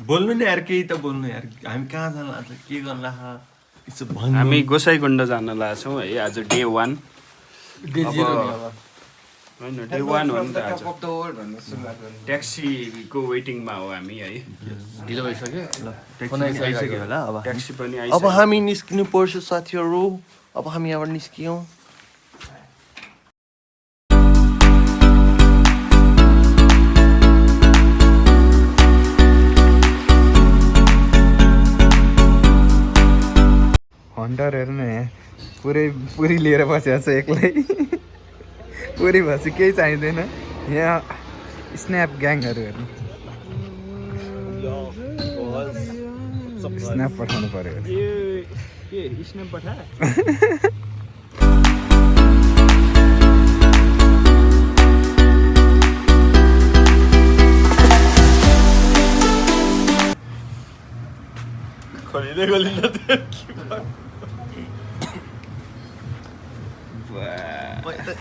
बोल्नु नि यार केही त बोल्नु यार हामी कहाँ जान लाग्छ के गर्न लाग्छ यसो भन्नु हामी गोसाइकुण्ड जान लाग्छौँ है आज डे 1 डे 0 नि अब होइन डे 1 हो नि त आज ट्याक्सीको वेटिङमा हो हामी है ढिलो भइसक्यो ल ट्याक्सी आइसक्यो होला अब ट्याक्सी पनि अब आइसक्यो हामी निस्किनु पर्छ साथीहरू अब हामी यहाँबाट निस्कियौँ हन्टर हेर्नु न यहाँ पुरै लिएर बसेको छ एक्लै पुरै भएपछि केही चाहिँदैन यहाँ स्न्याप ग्याङहरू हेर्नु स्न्याप पठाउनु पर्यो के स्न्याप पठा खोलिँदै खोलिँदै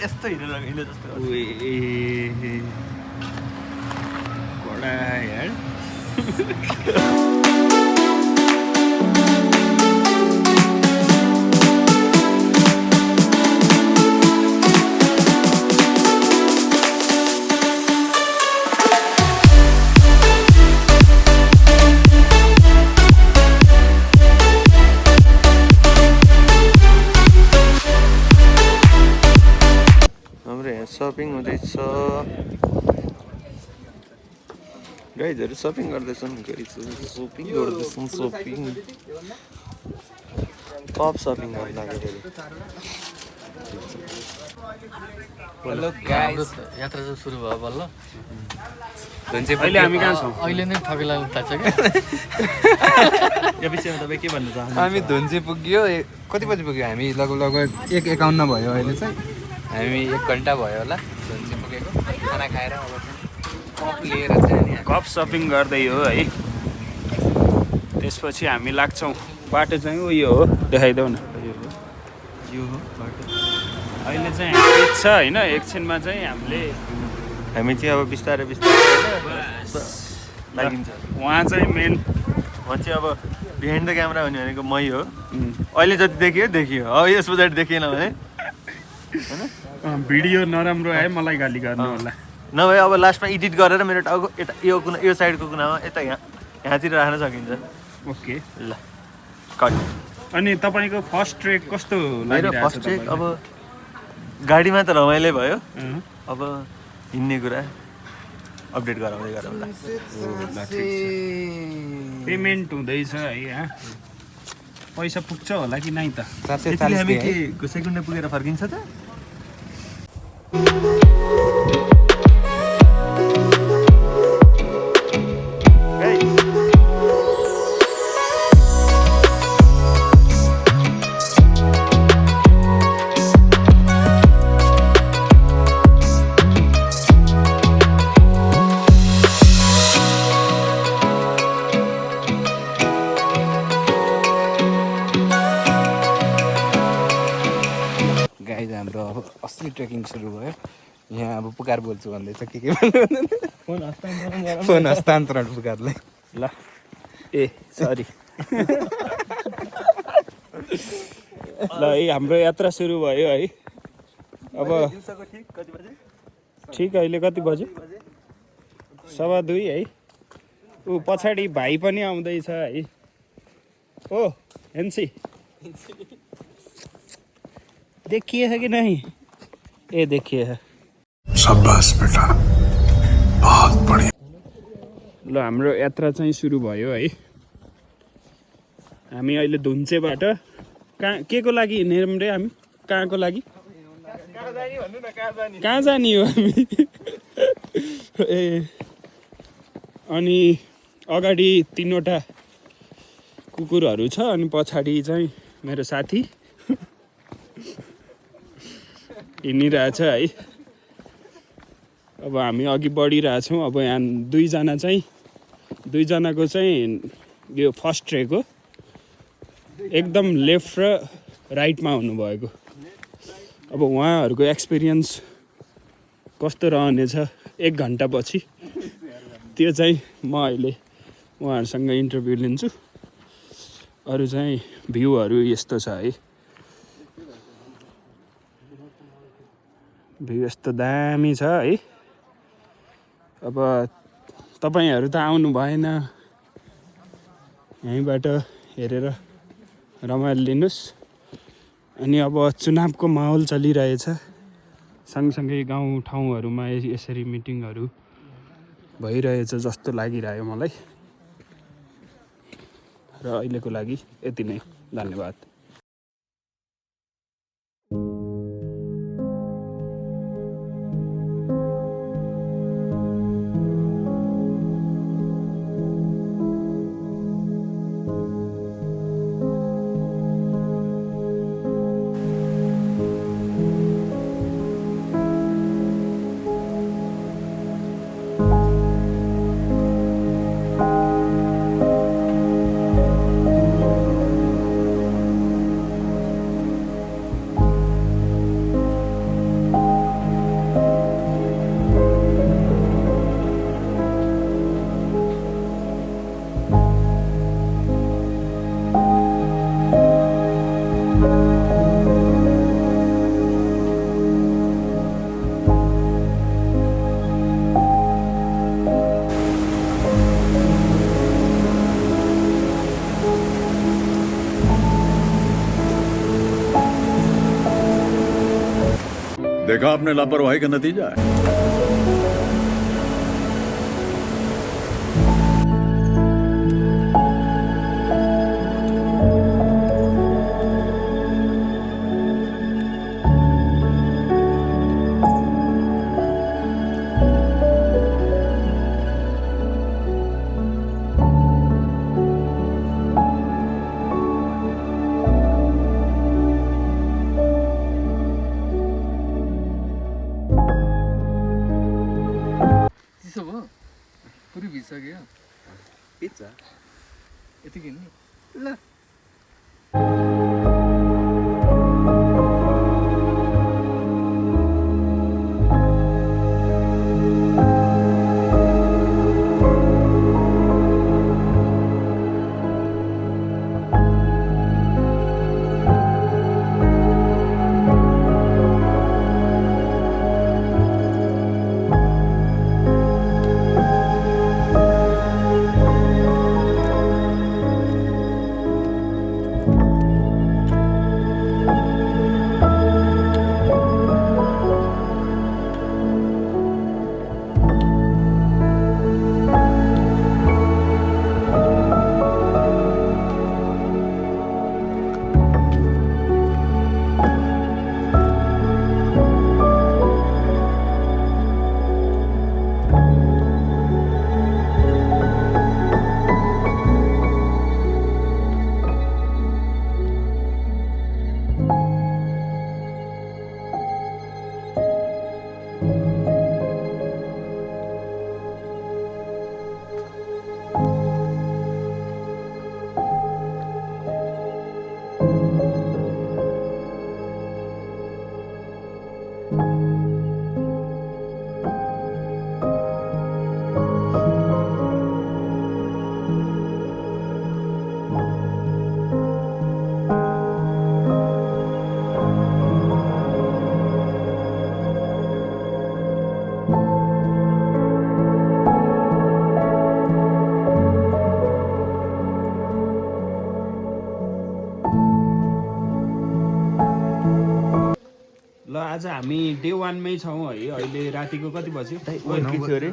यस्तो हिँड्नु जस्तो कडा यार हाम्रो यहाँ सपिङ हुँदैछ गाइजहरू सपिङ गर्दैछन् सपिङ कप सपिङ गर्नु लाग्यो हेलो गाइस यात्रा चाहिँ सुरु भयो बल्ल अहिले हामी कहाँ छौँ अहिले नै ठगिलाग्नु थाल्छ क्या यो विषयमा तपाईँ के भन्नु चाहनुहुन्छ हामी धुन्चे पुग्यो कति बजी पुग्यो हामी लगभग 1:51 भयो अहिले चाहिँ हामी 1 घन्टा भयो होला धुन्चे पुगेको खाना खाएर अब कप लिएर चाहिँ नि कप सपिङ गर्दै हो है त्यसपछि हामी लाग्छौँ बाटो चाहिँ उयो हो देखाइदेऊ न यो हो बाटो अहिले चाहिँ हामी छ होइन एकछिनमा चाहिँ हामीले हामी चाहिँ अब बिस्तारै बिस्तारै लागिन्छ उहाँ चाहिँ मेन म चाहिँ अब बिहाइन्ड द क्यामेरा हुने भनेको मै हो अहिले जति देखियो अब यस पछाडि देखिएन भने भिडियो नराम्रो आयो मलाई गाली गर्नु होला नभए अब लास्टमा एडिट गरेर मेरो टाउको यता यो साइडको कुनामा यता यहाँतिर राख्न सकिन्छ ओके ल कट अनि तपाईँको फर्स्ट ट्रेक कस्तो मेरो लागिरहेछ फर्स्ट ट्रेक अब गाडीमा त रमाइलो भयो तपाईँलाई? अब हिँड्ने कुरा अपडेट गराउँदै गरौँला पेमेन्ट हुँदैछ है यहाँ पैसा पुग्छ होला कि नै त त्यतिले हामी के गोसाइकुण्ड पुगेर फर्किन्छ त गाइज हाम्रो अब असली ट्रेकिङ सुरु भयो यहाँ अब पुकार बोल्छु भन्दैछ के भन्नु फोन हस्तान्तरण पुकारलाई ल ए सरी ल है हाम्रो यात्रा सुरु भयो है अब ठिक अहिले कति बज्यो 2:15 है ऊ पछाडि भाइ पनि आउँदैछ है ओ हेन्सी देखिए है कि नहीं ये देखिए है शाबाश बेटा बहुत बढ़िया ल हाम्रो यात्रा चाहिँ सुरु भयो है हामी अहिले धुन्चेबाट कहाँ के को लागि हिँड्यौँ रे हामी कहाँको लागि कहाँ जाने हो हामी ए अनि अगाडि 3वटा कुकुरहरू छ अनि पछाडि चाहिँ मेरो साथी हिँडिरहेछ है अब हामी अघि बढिरहेछौँ अब यहाँ दुईजनाको चाहिँ यो फर्स्ट ट्रेक हो एकदम लेफ्ट र राइटमा हुनुभएको अब उहाँहरूको एक्सपिरियन्स कस्तो रहनेछ 1 घन्टापछि त्यो चाहिँ म अहिले उहाँहरूसँग इन्टरभ्यू लिन्छु। अरू चाहिँ भ्यूहरू यस्तो छ है, भ्यू यस्तो दामी छ है। अब तपाईँहरू त आउनु भएन, यहीँबाट हेरेर रमाइलो लिनुहोस्। अनि अब चुनावको माहौल चलिरहेछ, सँगसँगै गाउँ ठाउँहरूमा यसरी मिटिङहरू भइरहेछ जस्तो लागिरह्यो मलाई। र अहिलेको लागि यति नै, धन्यवाद। देखा आपने लापरवाही का नतीजा है। चिसो भयो पुरै भिजिसक्यो पिज्जा यतिकै नि ल। ल आज हामी डे 1 मै छौँ है। अहिले रातिको कति बज्यो? के थियो अरे?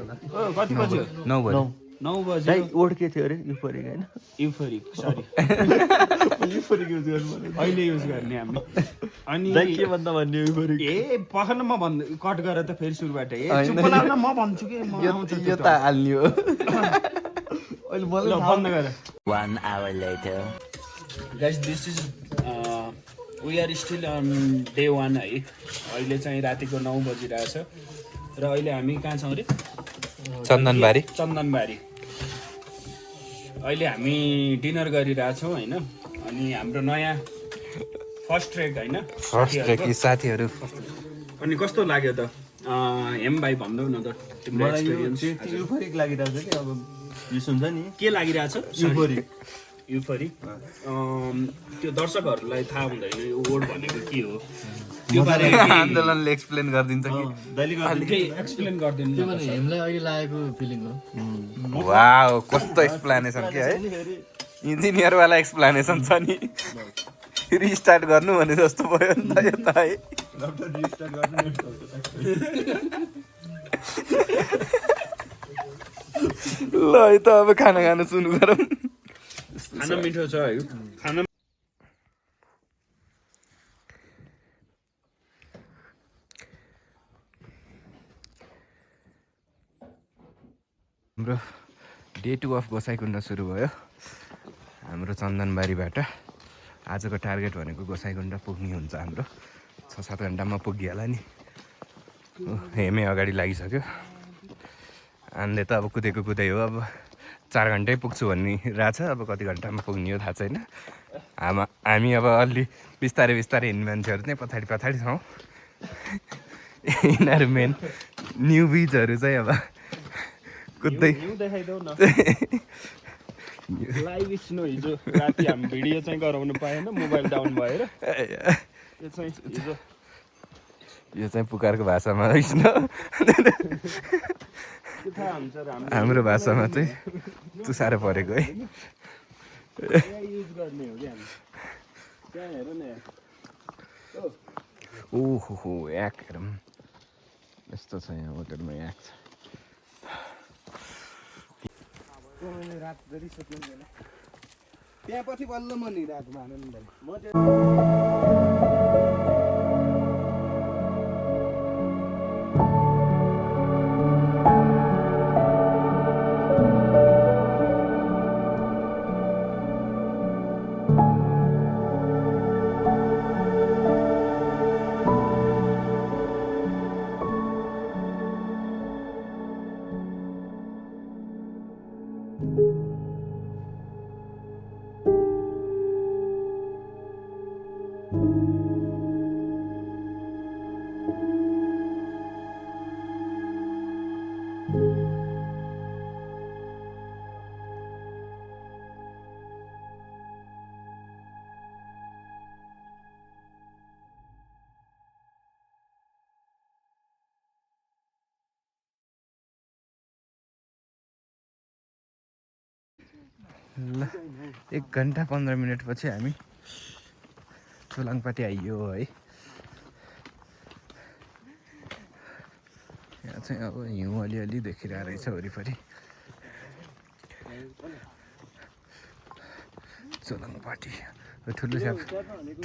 कति बज्यो? 9 बज्यो। 9 बज्यो। वर्ड के थियो अरे? युफोरिक होइन? युफोरिक, सरी। युफोरिक युज गर्नु पर्यो। अहिले युज गर्ने हामी। अनि के भन्दा भन्ने युफोरिक? ए पखन म भन्नु कट गरेर त फेरि सुरुबाट चुप लाउन म भन्छु के म आउँछ यो त हाल्ने हो। अहिले मलाई ल बन्द गर। 1 hour later. Guys this is we are still on day 1 है। अहिले चाहिँ रातिको 9 बजिरहेछ र अहिले हामी कहाँ छौँ अरे? चन्दनबारी। चन्दनबारी। अहिले हामी डिनर गरिरहेछौँ होइन। अनि हाम्रो नयाँ फर्स्ट ट्रेक होइन, फर्स्ट ट्रेक साथीहरू। अनि कस्तो लाग्यो त हेम भाइ भन्दैउ न त तिम्रो मलाई यो एक्सपिरियन्स चाहिँ युफोरिक लागिरहेको छ कि अब यो सुन्छ नि के लागिरहेछ युफोरिक युफोरिक त्यो दर्शकहरूलाई थाहा हुँदैन यो वर्ड भनेको के हो त्यो बारे आन्दोलनले एक्सप्लेन गरिदिन्छ कि केही एक्सप्लेन गरिदिनु त्यो न भने हामीलाई अहिले लागेको फिलिङ हो वाउ कस्तो एक्सप्लेनेसन के है इन्जिनियरवाला एक्सप्लेनेसन छ नि रिस्टार्ट गर्नु भने जस्तो भयो नि त यो त है ल है त अब खाना खानु सुरु गरौँ खाना मिठो छ है खाना हाम्रो डे 2 अफ गोसाइकुण्ड सुरु भयो हाम्रो चन्दनबारीबाट आजको टार्गेट भनेको गोसाइकुण्ड पुग्ने हुन्छ हाम्रो 6-7 घन्टामा पुगिहाल्ला नि हेमे अगाडि लागिसक्यो आनले त अब कुदेको कुदै हो अब 4 घन्टै पुग्छु भन्ने रहेछ अब कति घन्टामा पुग्ने हो थाहा छैन हामी अब अलि बिस्तारै बिस्तारै हिँड्ने मान्छेहरू चाहिँ पछाडि छौँ यिनीहरू मेन न्युबिजहरू चाहिँ अब कुद्दै देखाइदेऊ न लाइभ स्नो हिजो राति हामी भिडियो चाहिँ गराउनु पाएन मोबाइल डाउन भएर यो चाहिँ हिजो यो चाहिँ पुकारको भाषामा स्नो के थाहा हुन्छ हाम्रो भाषामा चाहिँ तुसारो परेको है युज गर्ने हो कि हामी त्यहाँ हेर न ओहो याक हेरौँ यस्तो छ यहाँ होटेलमा याक छ रात जति सुत्नु हुँदैन त्यहाँ पछि बल्ल म नि रात मानु ल 1 घन्टा 15 मिनटपछि हामी चोलाङपाटी आइयो है यहाँ चाहिँ अब हिउँ अलिअलि देखिरहेको रहेछ वरिपरि चोलाङपाटी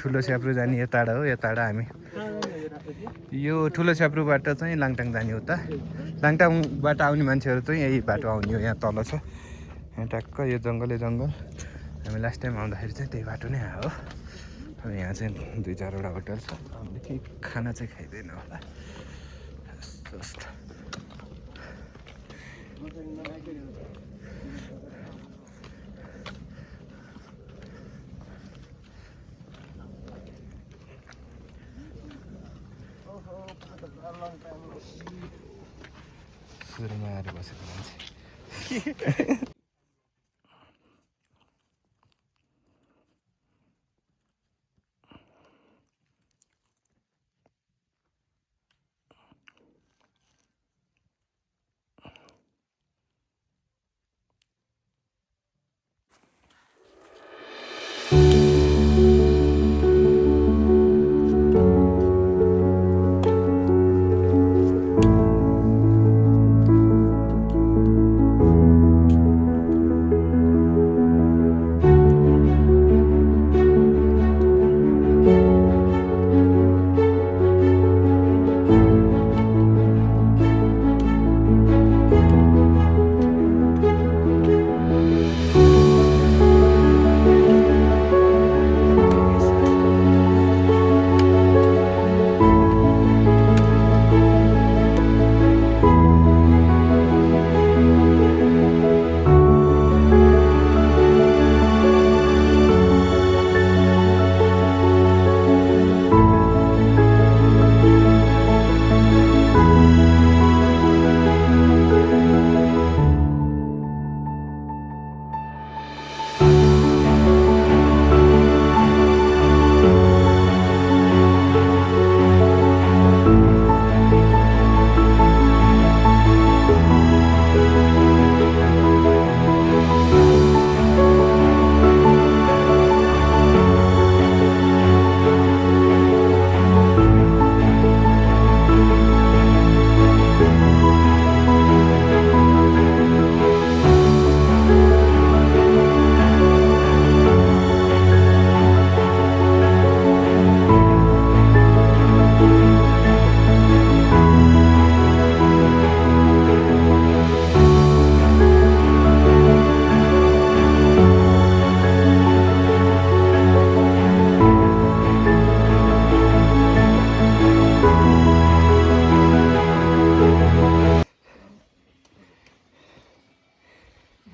ठुलो स्याप्रो जाने यो टाढा हो यो टाढा हामी यो ठुलो स्याप्रोबाट चाहिँ लाङटाङ जाने उता लाङटाङबाट आउने मान्छेहरू चाहिँ यही बाटो आउने हो यहाँ तल छ यहाँ टक्क यो जङ्गल हामी लास्ट टाइम आउँदाखेरि चाहिँ त्यही बाटो नै आयो अब यहाँ चाहिँ 2-4वटा होटल छ हामीले केही खाना चाहिँ खाइँदैन होला जस्ट सुरुमा आएर बसेको मान्छे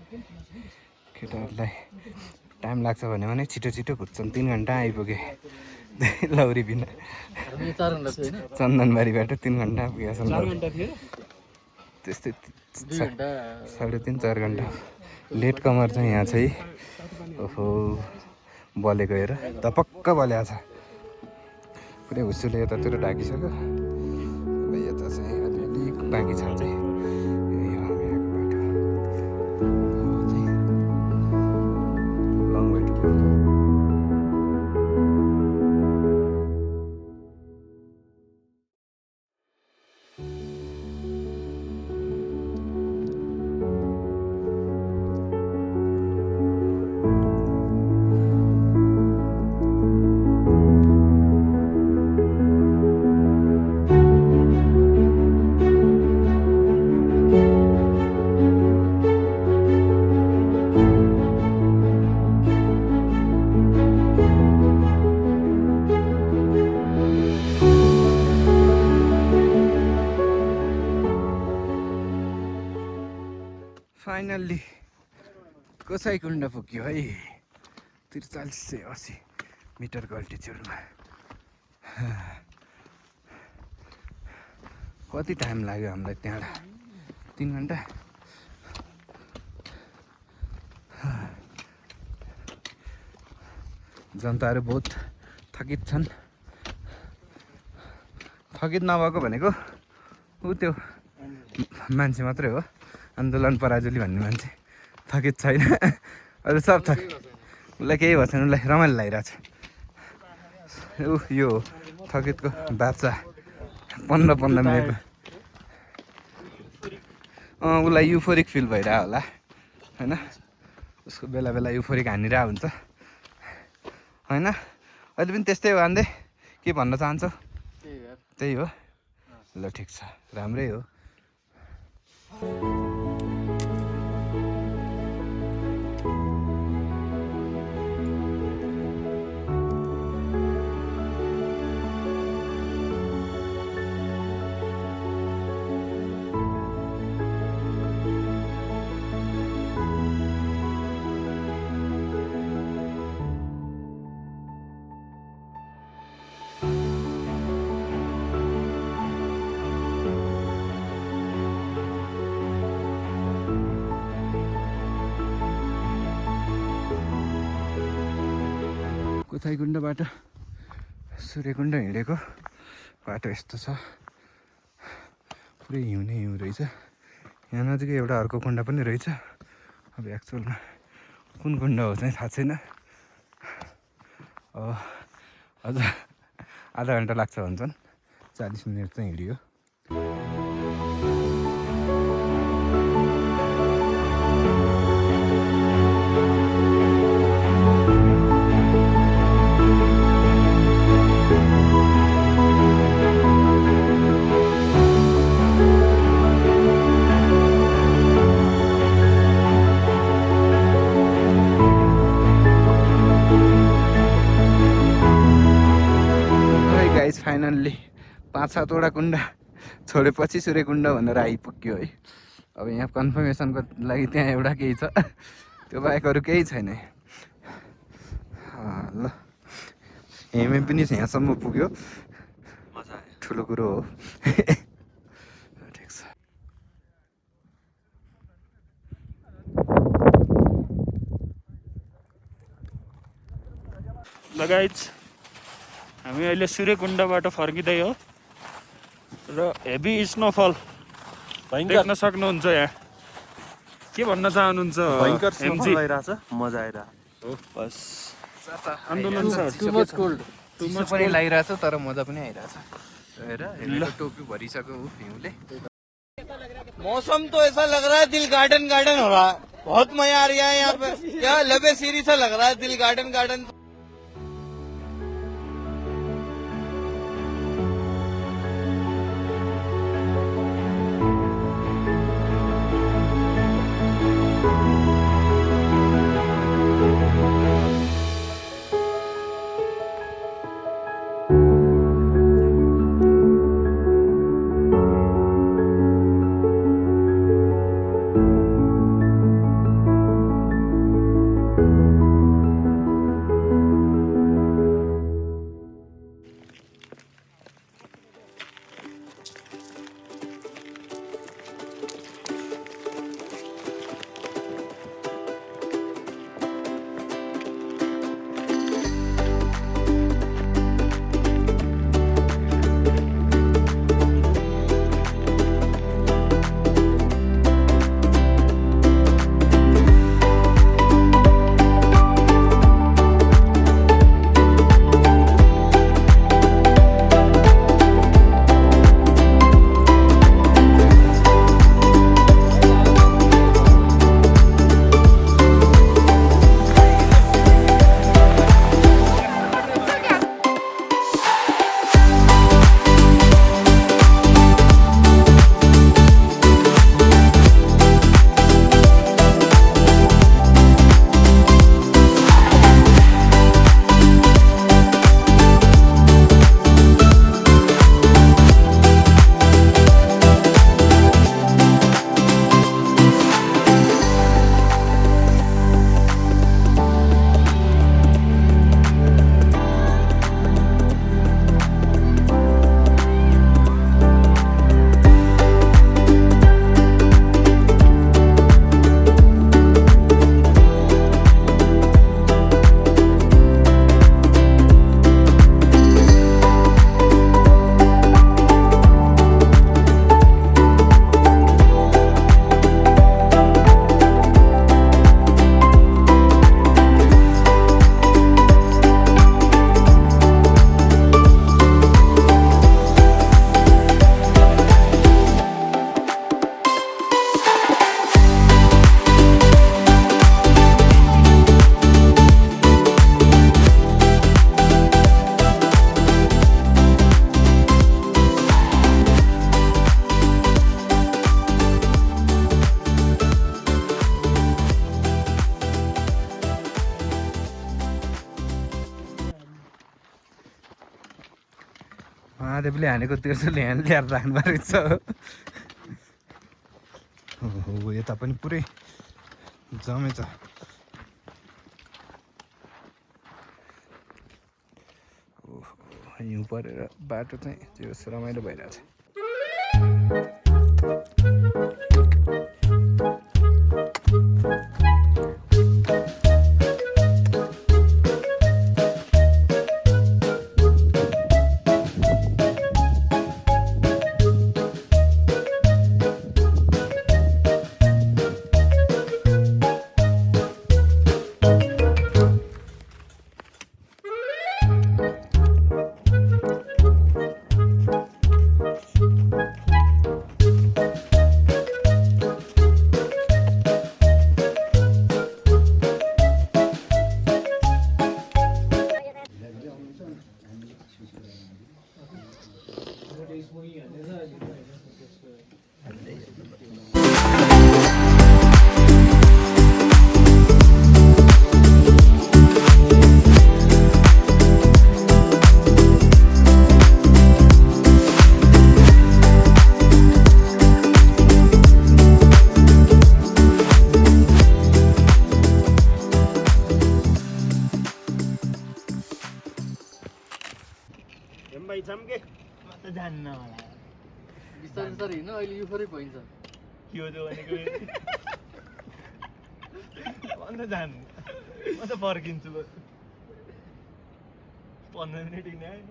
केटाहरूलाई टाइम लाग्छ भने छिटो छिटो कुद्छन् 3 घन्टा आइपुगे लौरी बिना चन्दनबारीबाट 3 घन्टा पुगेछन् 4 घन्टा थियो त्यस्तै 3.5 4 घन्टा लेट कमर चाहिँ यहाँ चाहिँ ओहो बलेको हेर धपक्क बलेको छ पुरै हुस्सुले यतातिर ढाकिसक्यो अब यता चाहिँ अलिअलि बाँकी छ चाहिँ long way to go finally Gosaikunda पुग्यो है 4380 मिटरको अल्टिच्युडमा कति टाइम लाग्यो हामीलाई त्यहाँबाट 3 घन्टा जनताहरू बहुत थकित छन् थकित नभएको भनेको ऊ त्यो मान्छे मात्रै हो आन्दोलन पराजुली भन्ने मान्छे थकित छैन अरू सब उसलाई केही भएको छैन उसलाई रमाइलो लागिरहेछ यो थकितको बाचा 15 मिनट उसलाई युफोरिक फिल भइरहेको होला होइन उसको बेला बेला युफोरिक हानिरहेको हुन्छ होइन अहिले पनि त्यस्तै हो आन्दे के भन्न चाहन्छौ त्यही हो ल ठिक छ राम्रै हो गोसाइकुण्डबाट सूर्यकुण्ड हिँडेको बाटो यस्तो छ पुरै हिउँ नै हिउँ रहेछ यहाँ नजिकै एउटा अर्को कुण्ड पनि रहेछ अब एक्चुअलमा कुन कुण्ड हो चाहिँ थाहा छैन अझ आधा घन्टा लाग्छ भन्छन् 40 मिनट चाहिँ हिँडियो फाइनल्ली 5-7 वटा कुण्ड छोडेपछि सूर्यकुण्ड भनेर आइपुग्यो है अब यहाँ कन्फर्मेसनको लागि त्यहाँ एउटा केही छ त्यो बाहेक अरू केही छैन ल हेमे पनि यहाँसम्म पुग्यो ठुलो कुरो हो ठिक छ लगाइज हामी अहिले सूर्यकुण्डबाट फर्किँदै हो र हेभी स्नोफल देख्न सक्नुहुन्छ यहाँ के भन्न चाहनुहुन्छ भयङ्कर MG? स्नोफल भइरहेछ मजा आइरहेको बस आन्दोलन छ चिसो पनि लागिरहेछ तर मजा पनि आइरहेछ हेर टोपी भरिसक्यो हिउँले मौसम तो ऐसा लग रहा है दिल गार्डन गार्डन हो रहा है बहुत मजा आ रहा है यहाँ पे क्या लबे सीरी सा लग रहा है दिल गार्डन गार्डन महादेवले हानेको तिर्सुल यहाँ ल्याएर राख्नु परेको छ हो यता पनि पुरै जमेछ हिउँ परेर बाटो चाहिँ त्यो रमाइलो भइरहेछ भाइ चम्के म त जान्न होला बिस्तारै बिस्तारै हिँड्नु अहिले यो फरै भइन्छ के हो त्यो भनेको अन्त जान म त फर्किन्छु 15 मिनट हिँड्ने आएन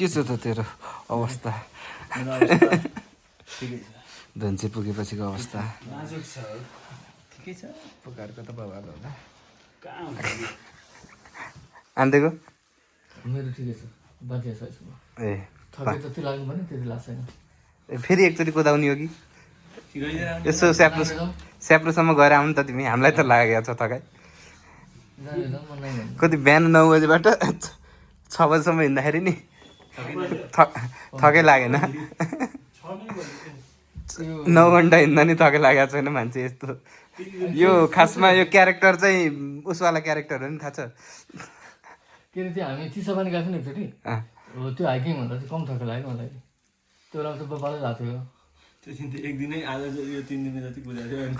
के छ त तेरो अवस्था धन्सी पुगेपछिको अवस्था नाजुक छ ठिकै छ पुकारको त बवाल होला कहाँ आन्देको मेरो ठिकै छ बाँचे छ यसमा ए थके जति लाग्नु भने त्यति लाग्छ छैन फेरि एकचोटि कुदाउने हो कि यसो स्याप्रोसम्म गएर आउनु त तिमी हामीलाई त लागेको छ थकाइ जाँदैन म नै भन्छु कति बिहान 9 बजीबाट 6 बजीसम्म हिँड्दाखेरि नि थकै लागेन 9 घन्टा हिँड्दा नि थकै लागेको छैन मान्छे यस्तो यो खासमा यो क्यारेक्टर चाहिँ उसवाला क्यारेक्टर हो नि थाहा छ के अरे त्यो हामी चिसापानी गएको नि एकचोटि हो त्यो हाइकिङ भन्दा चाहिँ कम थका लाग्यो मलाई त्यो बेलामा त बबालै भएको थियो त्यो दिन त एक दिनै आज यो 3 दिन जति कुदाएको थियो